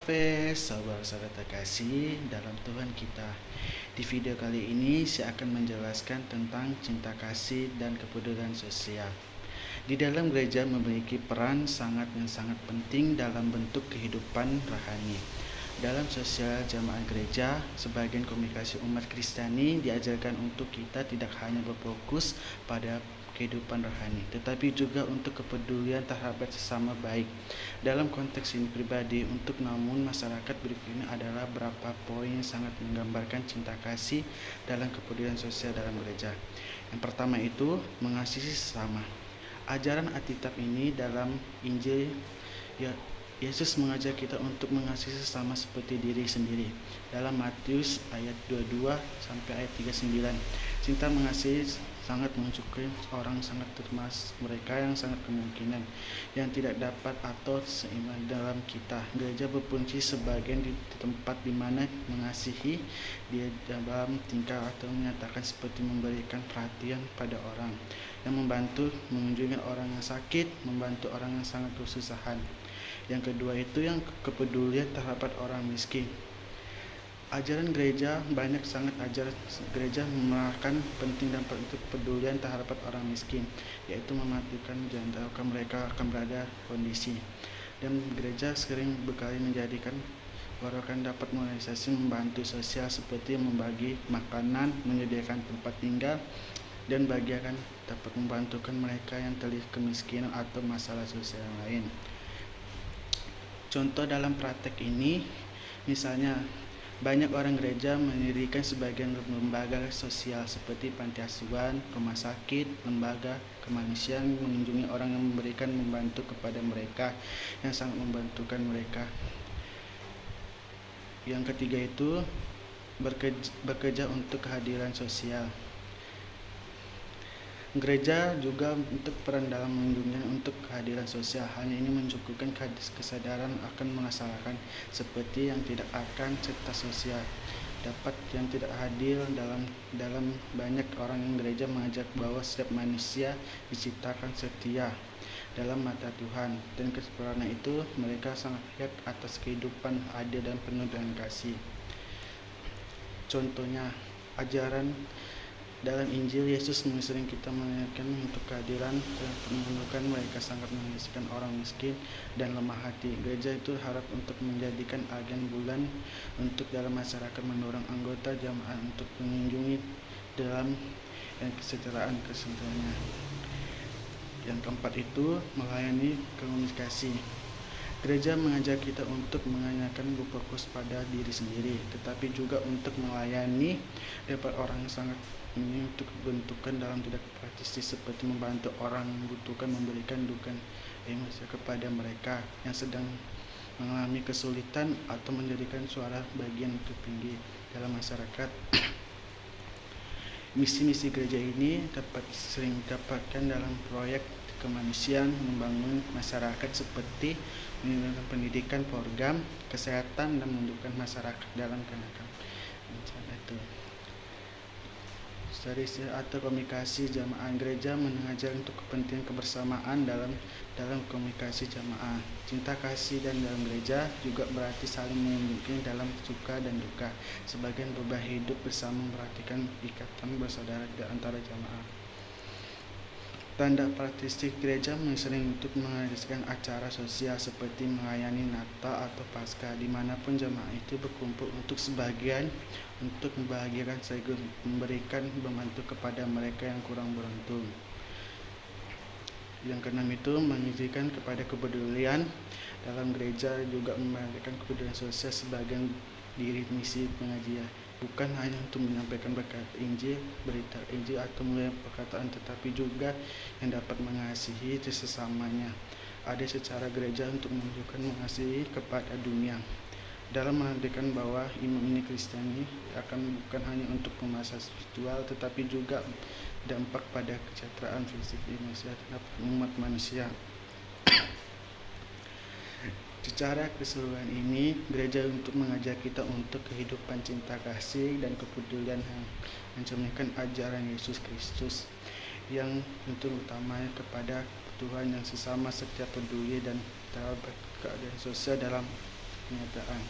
Saudara-saudara terkasih dalam Tuhan kita. Di video kali ini saya akan menjelaskan tentang cinta kasih dan kepedulian sosial. Di dalam gereja memiliki peran sangat penting dalam bentuk kehidupan rohani. Dalam sosial jamaah gereja, sebagian komunikasi umat Kristiani diajarkan untuk kita tidak hanya berfokus pada kehidupan rohani, tetapi juga untuk kepedulian terhadap sesama baik. Dalam konteks ini pribadi, namun masyarakat berikut ini adalah beberapa poin yang sangat menggambarkan cinta kasih dalam kepedulian sosial dalam gereja. Yang pertama itu mengasihi sesama. Ajaran Alkitab ini dalam Injil Yesus mengajak kita untuk mengasihi sesama seperti diri sendiri. Dalam Matius ayat 22 sampai ayat 39, cinta mengasihi sangat menunjukkan orang sangat termasuk mereka yang sangat kemungkinan yang tidak dapat atau seiman dalam kita. Gereja berfungsi sebagai tempat di mana mengasihi dia dalam tingkah atau menyatakan seperti memberikan perhatian pada orang, yang membantu mengunjungi orang yang sakit, membantu orang yang sangat kesusahan. Yang kedua itu yang kepedulian terhadap orang miskin. Ajaran gereja sangat ajar gereja menerapkan penting dan kepedulian terhadap orang miskin, yaitu mematikan janda mereka akan berada kondisi. Dan gereja sering berkali menjadikan warga dapat merealisasi membantu sosial seperti membagi makanan, menyediakan tempat tinggal, dan bagian dapat membantukan mereka yang terlilit kemiskinan atau masalah sosial lain. Contoh dalam praktek ini, misalnya banyak orang gereja mendirikan sebagian lembaga sosial seperti panti asuhan, rumah sakit, lembaga kemanusiaan, mengunjungi orang yang membantu kepada mereka yang sangat membantukan mereka. Yang ketiga itu bekerja untuk kehadiran sosial. Gereja juga untuk peran dalam melindungi untuk kehadiran sosial. Hanya ini mencukupkan kesadaran akan melaksanakan seperti yang tidak akan serta sosial dapat yang tidak hadir dalam banyak orang yang gereja mengajak bahwa setiap manusia diciptakan setia dalam mata Tuhan, dan karena itu mereka sangat layak atas kehidupan adil dan penuh dengan kasih. Contohnya ajaran dalam Injil, Yesus sering kita mengingatkan untuk kehadiran dan menunjukkan mereka sangat mengasihi orang miskin dan lemah hati. Gereja itu harap untuk menjadikan agen bulan untuk dalam masyarakat, mendorong anggota jamaah untuk mengunjungi dalam kesejahteraan keseluruhannya. Yang keempat itu melayani komunikasi. Gereja mengajak kita untuk menganyakan berfokus pada diri sendiri, tetapi juga untuk melayani dapat orang yang sangat ini untuk bentukan dalam tidak praktis seperti membantu orang membutuhkan, memberikan dukungan emosi kepada mereka yang sedang mengalami kesulitan atau menjadikan suara bagian tertinggi dalam masyarakat. Misi-misi gereja ini sering didapatkan dalam proyek kemanusiaan, membangun masyarakat seperti pendidikan, program kesehatan, dan mendukung masyarakat dalam keadaan bencana itu. Strategi atau komunikasi jamaah gereja mengajar untuk kepentingan kebersamaan dalam komunikasi jamaah. Cinta kasih dan dalam gereja juga berarti saling mengunjungi dalam suka dan duka. Sebagian berbah hidup bersama memperhatikan ikatan bersaudara di antara jamaah. Tanda praktistik gereja sering untuk mengadakan acara sosial seperti melayani Natal atau Paskah, dimanapun jemaat itu berkumpul untuk sebagian untuk membahagiakan sekaligus memberikan membantu kepada mereka yang kurang beruntung. Yang keenam itu mengizinkan kepada kepedulian dalam gereja juga memberikan kepedulian sosial sebagai diri misi pengajian. Bukan hanya untuk menyampaikan berkat Injil, berita Injil atau mulai perkataan, tetapi juga yang dapat mengasihi sesamanya. Ada secara gereja untuk menunjukkan mengasihi kepada dunia. Dalam menandakan bahwa iman ini Kristiani bukan hanya untuk pemasa spiritual, tetapi juga dampak pada kesejahteraan fisik manusia terhadap umat manusia. Secara keseluruhan ini, gereja untuk mengajak kita untuk kehidupan cinta kasih dan kepedulian yang mencerminkan ajaran Yesus Kristus, yang untuk utamanya kepada Tuhan yang sesama, setiap peduli dan terhadap keadaan sosial dalam kenyataan.